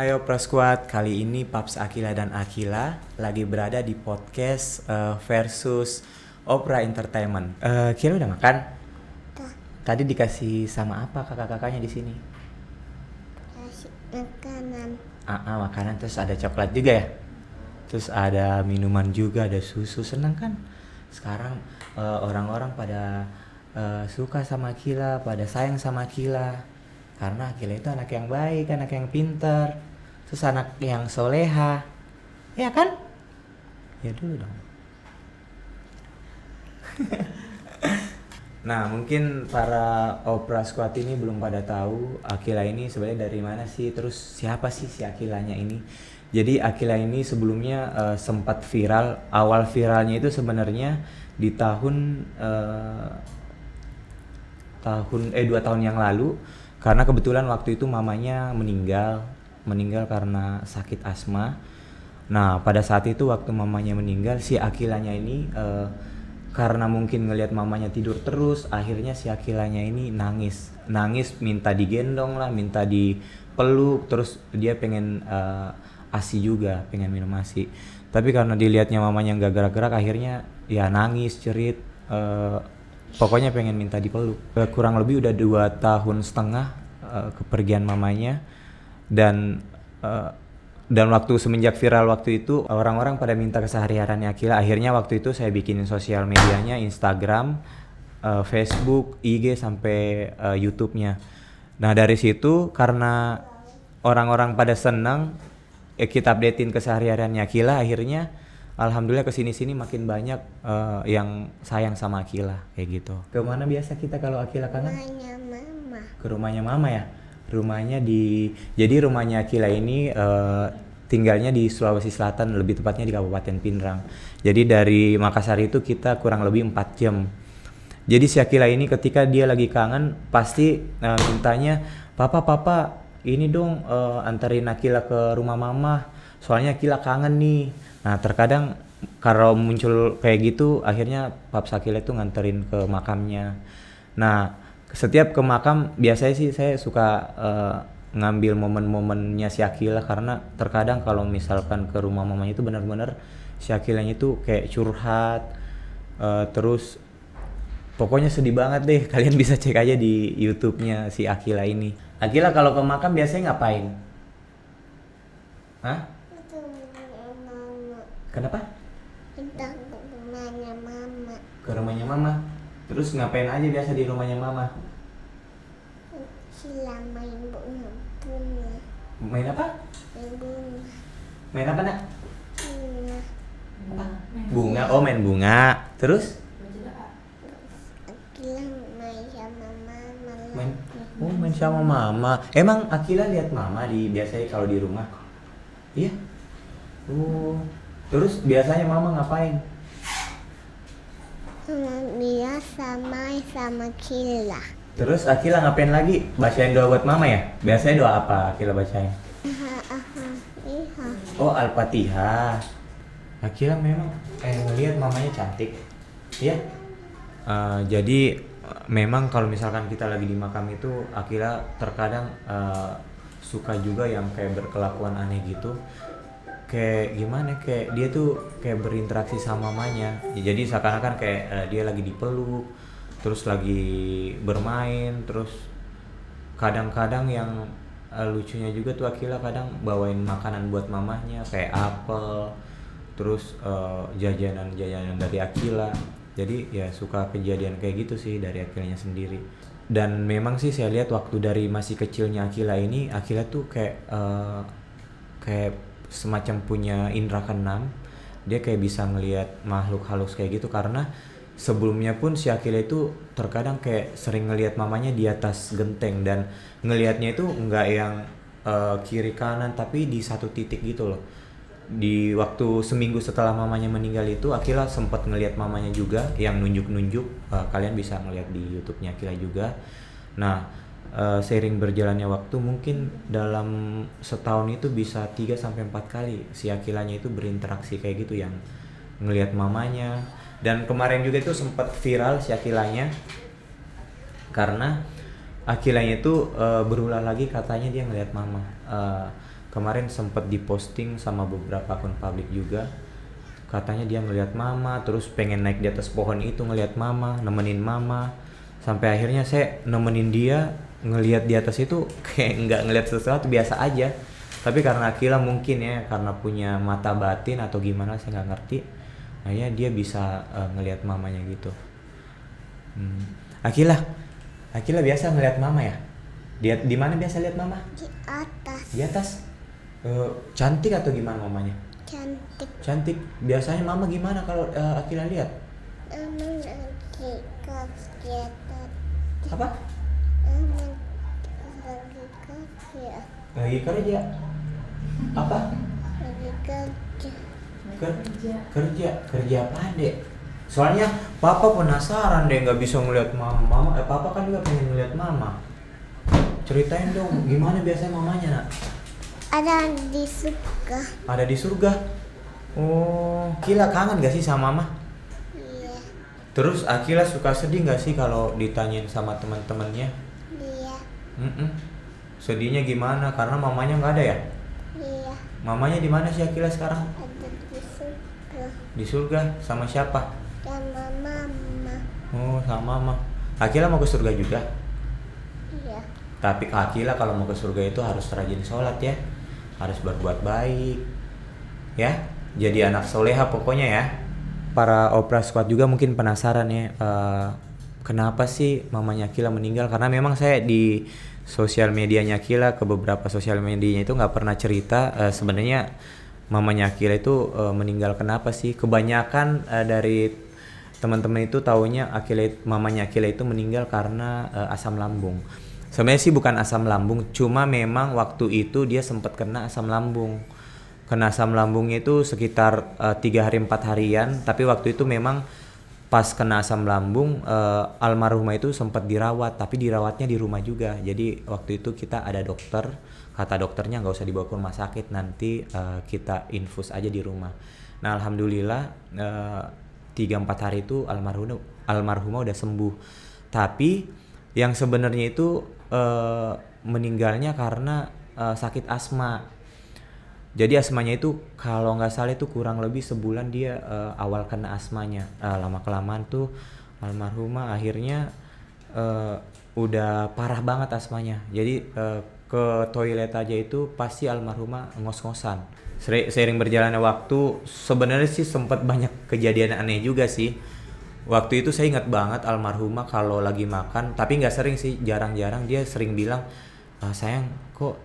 Hayo Prosquad, kali ini Paps Akila dan Akila lagi berada di podcast versus Opera Entertainment. Kira udah makan? Udah. Tadi dikasih sama apa kakak-kakaknya di sini? Kasih makanan. Makanan, terus ada coklat juga ya? Terus ada minuman juga, ada susu. Senang kan? Sekarang orang-orang pada suka sama Akila, pada sayang sama Akila. Karena Akila itu anak yang baik, anak yang pintar, terus anak yang soleha, ya kan? Ya dulu dong. Nah, mungkin para Opera Squad ini belum pada tahu Akila ini sebenarnya dari mana sih, terus siapa sih si Akilanya ini. Jadi Akila ini sebelumnya sempat viral. Awal viralnya itu sebenarnya di tahun 2 tahun yang lalu, karena kebetulan waktu itu mamanya meninggal karena sakit asma. Nah, pada saat itu waktu mamanya meninggal, si Akilanya ini karena mungkin ngelihat mamanya tidur terus, akhirnya si Akilanya ini nangis minta digendong lah, minta dipeluk, terus dia pengen ASI juga, pengen minum ASI. Tapi karena dilihatnya mamanya nggak gerak-gerak, akhirnya ya nangis, cerit, pokoknya pengen minta dipeluk. Kurang lebih udah 2 tahun setengah kepergian mamanya, dan waktu semenjak viral waktu itu orang-orang pada minta kesehariannya Akila. Akhirnya waktu itu saya bikinin sosial medianya, Instagram, Facebook, IG, sampai YouTube-nya. Nah, dari situ karena orang-orang pada senang kita updatein kesehariannya Akila, akhirnya alhamdulillah kesini-sini makin banyak yang sayang sama Akila kayak gitu. Kemana biasa kita kalau Akila kangen? Rumahnya mama. Ke rumahnya mama ya. Jadi rumahnya Akila ini tinggalnya di Sulawesi Selatan, lebih tepatnya di Kabupaten Pinrang. Jadi dari Makassar itu kita kurang lebih 4 jam. Jadi si Akila ini ketika dia lagi kangen pasti mintanya, papa ini dong anterin Akila ke rumah mama, soalnya Akila kangen nih. Nah, terkadang kalau muncul kayak gitu, akhirnya Paps Akila itu nganterin ke makamnya. Nah, setiap ke makam biasanya sih saya suka ngambil momen-momennya si Akila, karena terkadang kalau misalkan ke rumah mamanya itu benar-benar si Akilanya itu kayak curhat, terus pokoknya sedih banget deh. Kalian bisa cek aja di YouTube-nya si Akila ini. Akila kalau ke makam biasanya ngapain? Hah? Itu mama. Kenapa? Kita ke rumahnya mama. Ke rumahnya mama. Terus ngapain aja biasa di rumahnya mama? Sila main bunga. Main apa? Main bunga. Main apa nak? Bunga. Bunga. Oh, main bunga. Terus? Akila main sama mama. Main sama mama. Emang Akila lihat mama biasanya kalau di rumah? Iya. Terus biasanya mama ngapain? Biasa main sama Kila. Terus Akila ngapain lagi? Bacain doa buat mama ya? Biasanya doa apa Akila bacain? Iha. Oh, Al-Fatihah. Akila memang ngelihat mamanya cantik. Iya. Jadi memang kalau misalkan kita lagi di makam itu, Akila terkadang suka juga yang kayak berkelakuan aneh gitu. Kayak gimana, kayak dia tuh kayak berinteraksi sama mamanya. Jadi seakan-akan kayak dia lagi dipeluk, terus lagi bermain, terus kadang-kadang yang lucunya juga tuh Akila kadang bawain makanan buat mamanya kayak apel, terus jajanan-jajanan dari Akila. Jadi ya suka kejadian kayak gitu sih dari Akilanya sendiri. Dan memang sih saya lihat waktu dari masih kecilnya Akila ini, Akila tuh kayak semacam punya indera keenam. Dia kayak bisa ngelihat makhluk halus kayak gitu, karena sebelumnya pun si Akila itu terkadang kayak sering ngelihat mamanya di atas genteng, dan ngelihatnya itu nggak yang kiri kanan, tapi di satu titik gitu loh. Di waktu seminggu setelah mamanya meninggal itu, Akila sempat ngelihat mamanya juga yang nunjuk-nunjuk. Kalian bisa ngelihat di YouTube-nya Akila juga. Nah, seiring berjalannya waktu, mungkin dalam setahun itu bisa 3-4 kali si Akilanya itu berinteraksi kayak gitu, yang ngelihat mamanya. Dan kemarin juga itu sempat viral si Akilanya, karena Akilanya itu berulah lagi katanya dia ngelihat mama. kemarin sempat diposting sama beberapa akun publik juga, katanya dia ngelihat mama terus pengen naik di atas pohon itu ngelihat mama, nemenin mama, sampai akhirnya saya nemenin dia ngelihat di atas itu kayak nggak ngelihat sesuatu, biasa aja. Tapi karena Akila mungkin ya karena punya mata batin atau gimana saya nggak ngerti, akhirnya dia bisa ngelihat mamanya gitu. Akila biasa ngelihat mama ya? Dia di mana biasa lihat mama? Di atas. Di atas. Cantik atau gimana mamanya? Cantik. Cantik. Biasanya mama gimana kalau Akila lihat? Mama lagi kerja tadi. Apa? Mama lagi kerja. Lagi kerja. Apa? Lagi kerja. Kerja apa dek? Soalnya papa penasaran deh nggak bisa ngeliat mama. Papa kan juga pengen ngeliat mama. Ceritain dong gimana biasanya mamanya nak? Ada di surga. Ada di surga. Oh, Akila kangen gak sih sama mama? Iya. Terus Akila suka sedih gak sih kalau ditanyain sama teman-temannya? Iya. Sedihnya gimana? Karena mamanya nggak ada ya? Iya. Mamanya di mana sih Akila sekarang? Ada di surga. Di surga sama siapa? Sama mama. Oh, sama mama. Akila mau ke surga juga? Iya. Tapi Akila kalau mau ke surga itu harus rajin sholat ya, harus berbuat baik, ya. Jadi anak soleha pokoknya ya. Para Opera Squad juga mungkin penasaran ya, kenapa sih mamanya Akila meninggal? Karena memang saya di sosial medianya Akila, ke beberapa sosial medianya itu nggak pernah cerita sebenarnya mamanya Akila itu meninggal kenapa sih. Kebanyakan dari teman-teman itu taunya mamanya Akila itu meninggal karena asam lambung. Sebenarnya sih bukan asam lambung, cuma memang waktu itu dia sempat kena asam lambung. Kena asam lambungnya itu sekitar 3 hari 4 harian, tapi waktu itu memang pas kena asam lambung almarhumah itu sempat dirawat, tapi dirawatnya di rumah juga. Jadi waktu itu kita ada dokter, kata dokternya nggak usah dibawa ke rumah sakit, nanti kita infus aja di rumah. Nah alhamdulillah 3-4 hari itu almarhumah udah sembuh. Tapi yang sebenarnya itu meninggalnya karena sakit asma. Jadi asmanya itu kalau nggak salah itu kurang lebih sebulan dia awal kena asmanya. Lama kelamaan tuh almarhumah akhirnya udah parah banget asmanya. Jadi ke toilet aja itu pasti almarhumah ngos-ngosan. Seiring berjalannya waktu sebenarnya sih sempat banyak kejadian aneh juga sih. Waktu itu saya ingat banget almarhumah kalau lagi makan, tapi nggak sering sih, jarang-jarang dia sering bilang, sayang kok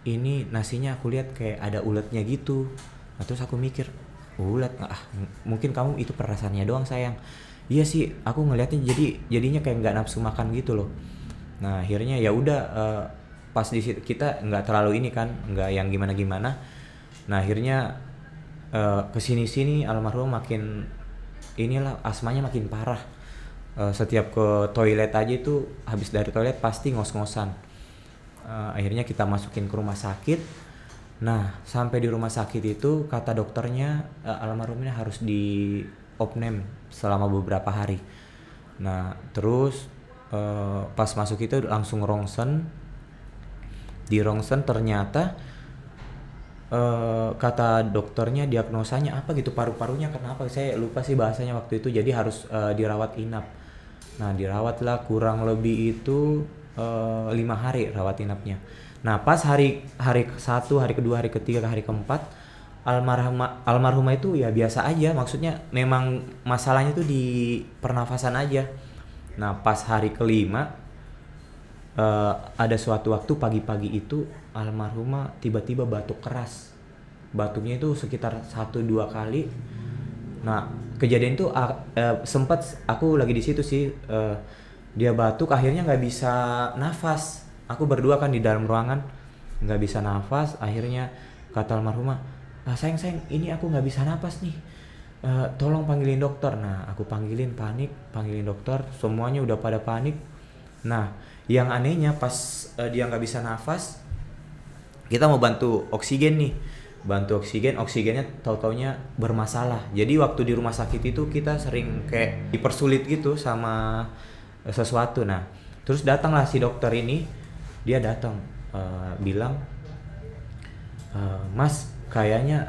ini nasinya aku lihat kayak ada uletnya gitu. Nah, terus aku mikir, ulet? Mungkin kamu itu perasaannya doang sayang. Iya sih, aku ngelihatnya jadinya kayak nggak nafsu makan gitu loh. Nah akhirnya ya udah pas di situ kita nggak terlalu ini kan, nggak yang gimana-gimana. Nah akhirnya kesini-sini almarhum makin inilah asmanya makin parah. Setiap ke toilet aja itu habis dari toilet pasti ngos-ngosan. Akhirnya kita masukin ke rumah sakit. Nah sampai di rumah sakit itu kata dokternya almarhum ini harus di opname selama beberapa hari. Nah terus pas masuk itu langsung rongsen. Di rongsen ternyata kata dokternya diagnosanya apa gitu, paru-parunya kenapa saya lupa sih bahasanya waktu itu, jadi harus dirawat inap. Nah dirawatlah kurang lebih itu 5 hari rawat inapnya. Nah pas hari ke-1, hari kedua, hari ketiga, hari keempat almarhumah itu ya biasa aja, maksudnya memang masalahnya tuh di pernafasan aja. Nah pas hari ke-5 ada suatu waktu pagi-pagi itu almarhumah tiba-tiba batuk keras. Batuknya itu sekitar 1-2 kali. Nah kejadian itu sempat aku lagi di situ sih, dia batuk akhirnya nggak bisa nafas. Aku berdua kan di dalam ruangan nggak bisa nafas. Akhirnya kata almarhumah, sayang ini aku nggak bisa nafas nih, tolong panggilin dokter. Nah aku panggilin dokter, semuanya udah pada panik. Nah yang anehnya pas dia nggak bisa nafas, kita mau bantu oksigen nih, oksigennya tahu-taunya bermasalah. Jadi waktu di rumah sakit itu kita sering kayak dipersulit gitu sama sesuatu. Nah terus datanglah si dokter ini, dia datang bilang Mas, kayaknya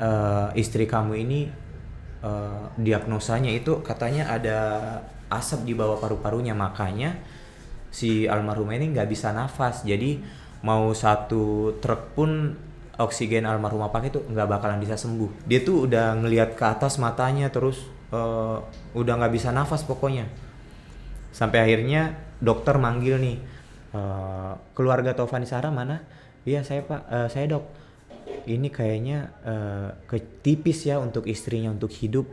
istri kamu ini diagnosanya itu katanya ada asap di bawah paru-parunya, makanya si almarhumah ini nggak bisa nafas. Jadi mau satu truk pun oksigen almarhumah pakai itu nggak bakalan bisa sembuh. Dia tuh udah ngelihat ke atas matanya terus udah nggak bisa nafas pokoknya. Sampai akhirnya dokter manggil nih, keluarga Taufani Sarah mana? Iya saya Pak, saya dok. Ini kayaknya tipis ya untuk istrinya untuk hidup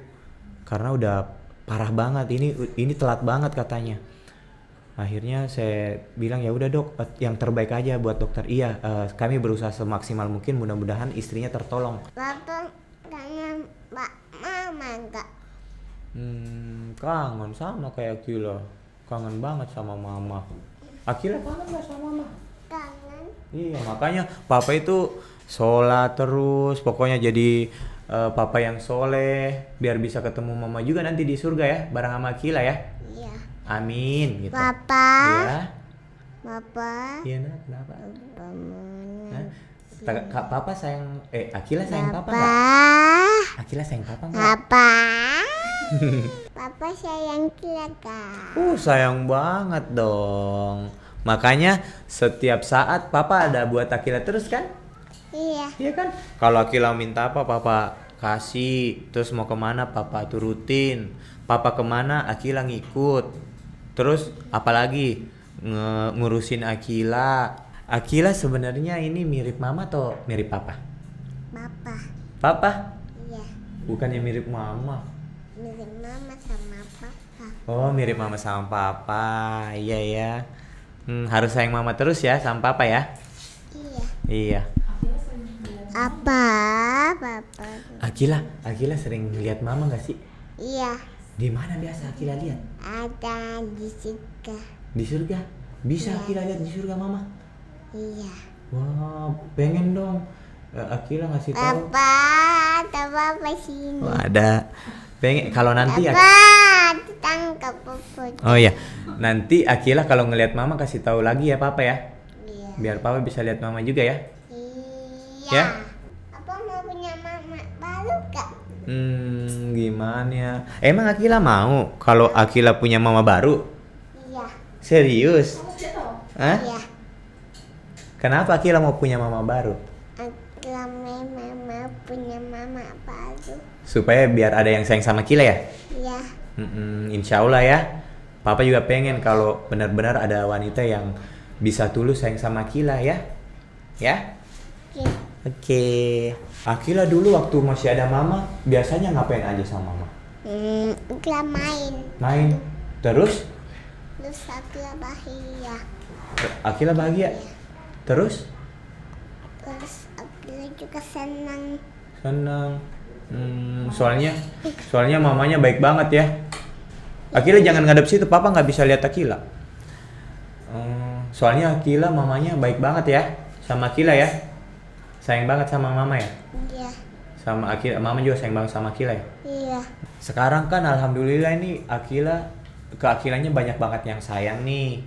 karena udah parah banget. Ini telat banget katanya. Akhirnya saya bilang ya udah dok, yang terbaik aja buat dokter. Iya, kami berusaha semaksimal mungkin, mudah-mudahan istrinya tertolong. Papa kangen Mbak Mama enggak? Kangen sama kayak Akila. Kangen banget sama mama. Akila kangen gak sama mama? Kangen. Iya, makanya papa itu sholat terus, pokoknya jadi papa yang soleh, biar bisa ketemu mama juga nanti di surga ya, bareng sama Akila ya. Iya. Amin gitu. Papa. Iya. Papa. Iya, nah, kenapa? Pamannya. Hah? Papa sayang Akila sayang papa Papa. enggak? Akila sayang papa enggak? Papa. Papa sayang Kak. Sayang banget dong. Makanya setiap saat papa ada buat Akila terus kan? Iya. Iya kan? Kalau Akila minta apa papa kasih. Terus mau kemana papa turutin. Papa kemana Akila ngikut. Terus apalagi ngurusin Akila. Akila sebenarnya ini mirip mama atau mirip papa? Papa. Papa? Iya. Bukannya mirip mama. Mirip Mama sama Papa. Oh, mirip mama sama papa. Iya ya. Harus sayang mama terus ya sama papa ya. Iya. Iya. Apa? Papa. Akila sering lihat mama gak sih? Iya. Di mana biasa Akila lihat? Ada di surga. Di surga. Bisa Iya. Akila lihat di surga mama? Iya. Wah, pengen dong. Akila ngasih tahu. Papa, ada Papa sini. Oh, ada. Pengen kalau nanti Papa, ditangkap Papa. Oh iya. Nanti Akila kalau ngelihat mama kasih tahu lagi ya papa ya. Iya. Biar papa bisa lihat mama juga ya. Iya. Ya? Apa mau punya mama baru kak? Gimana ya? Emang Akila mau kalau Akila punya mama baru? Iya. Serius? Hah? Iya. Kenapa Akila mau punya mama baru? Lama mama punya mama baru. Supaya biar ada yang sayang sama Akila ya? Iya. Insya Allah ya. Papa juga pengen kalau benar-benar ada wanita yang bisa tulus sayang sama Akila ya. Ya? Oke. Oke. Akila dulu waktu masih ada mama, biasanya ngapain aja sama mama? Kita main. Main. Terus? Terus aku bahagia. Akila bahagia. Terus? Terus aku juga senang. Senang. Soalnya mamanya baik banget ya. Akila jangan ngadep situ, papa nggak bisa lihat Akila. Soalnya Akila mamanya baik banget ya sama Akila ya. Sayang banget sama mama ya. Iya. Sama Akila, mama juga sayang banget sama Akila ya. Iya. Sekarang kan alhamdulillah ini Akilanya banyak banget yang sayang nih.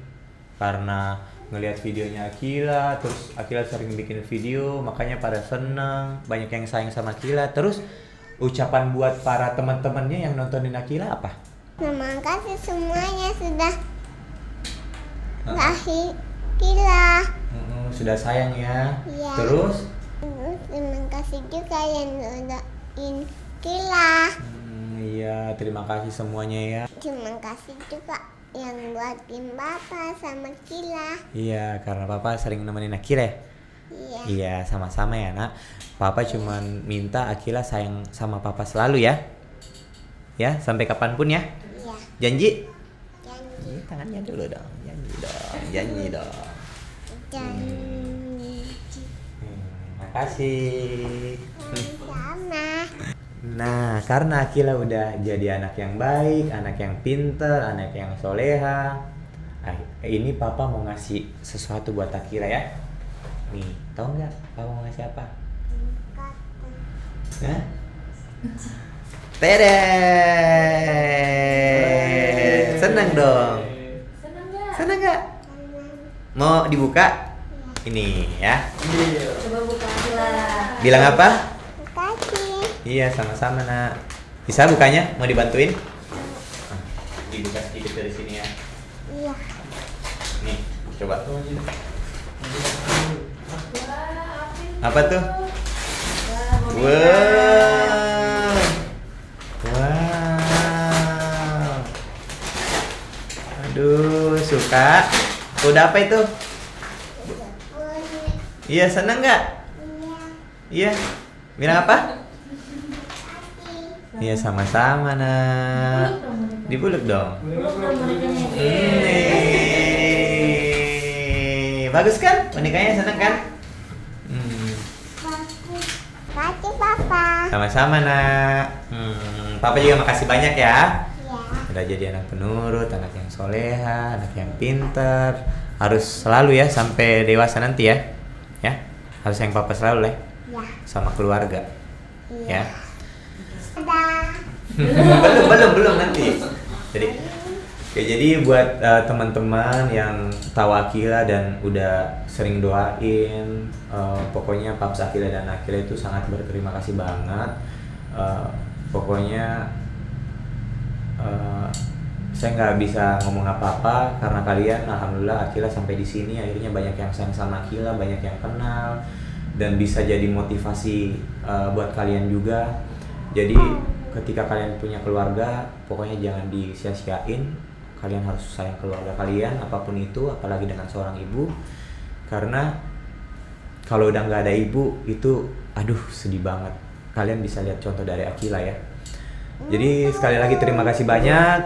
Karena ngelihat videonya Akila, terus Akila sering bikin video, makanya pada seneng, banyak yang sayang sama Akila. Terus ucapan buat para teman-temannya yang nontonin Akila apa? Terima kasih semuanya sudah kasih Kila. Sudah sayang ya. Iya. Terus? Terima kasih juga yang udahin Kila. Iya, terima kasih semuanya ya. Terima kasih juga yang buatin Papa sama Kila. Iya, karena papa sering nemenin Akila ya. Iya. Iya, sama-sama ya nak. Papa cuman minta Akila sayang sama papa selalu ya. Ya, sampai kapanpun ya. Iya. Janji? Janji. Tangannya dulu dong. Janji dong. Janji dong. Janji. Makasih. Sama. Nah, karena Akila udah jadi anak yang baik, anak yang pinter, anak yang soleha. Ini papa mau ngasih sesuatu buat Akila ya. Nih, tahu nggak papa mau ngasih apa? Hah? Tere! Senang dong. Senang nggak? Mau dibuka? Ini ya. Coba buka lah. Bilang apa? Makasih. Iya, sama-sama nak. Bisa bukanya? Mau dibantuin? Dibuka sedikit dari sini ya. Iya. Nih, coba. Wah, Apa tuh? Wah, boneka. Wow. Wow. Aduh, suka. Udah apa itu? Boleh. Iya, seneng nggak? Iya. Iya. Bilang apa? Makasih. Iya, sama-sama nak. Dipeluk dong. Peluk dong bonekanya. Nih. Bagus kan? Bonekanya seneng kan? Bagus. Makasih papa. Sama-sama nak. Papa juga makasih banyak ya. Iya. Udah jadi anak penurut, anak yang soleha, anak yang pintar. Harus selalu ya sampai dewasa nanti ya. Ya, harus yang papa selalu lah Iya. sama keluarga. Iya. Ya. Dadah. belum nanti. Jadi buat teman-teman yang tahu Akila dan udah sering doain, pokoknya Paps Akila dan Akila itu sangat berterima kasih banget. Pokoknya saya nggak bisa ngomong apa-apa karena kalian, alhamdulillah Akila sampai di sini akhirnya banyak yang sayang sama Akila, banyak yang kenal dan bisa jadi motivasi buat kalian juga. Jadi ketika kalian punya keluarga, pokoknya jangan disia-siain. Kalian harus sayang keluarga kalian apapun itu, apalagi dengan seorang ibu. Karena kalau udah nggak ada ibu itu, aduh sedih banget. Kalian bisa lihat contoh dari Akila ya. Jadi sekali lagi terima kasih banyak.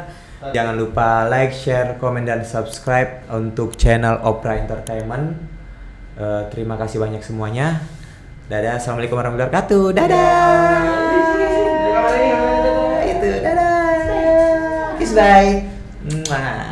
Jangan lupa like, share, komen, dan subscribe untuk channel Opera Entertainment. Terima kasih banyak semuanya. Dadah, assalamualaikum warahmatullahi wabarakatuh. Dadah. Itu dadah. Kiss bye. Mwah.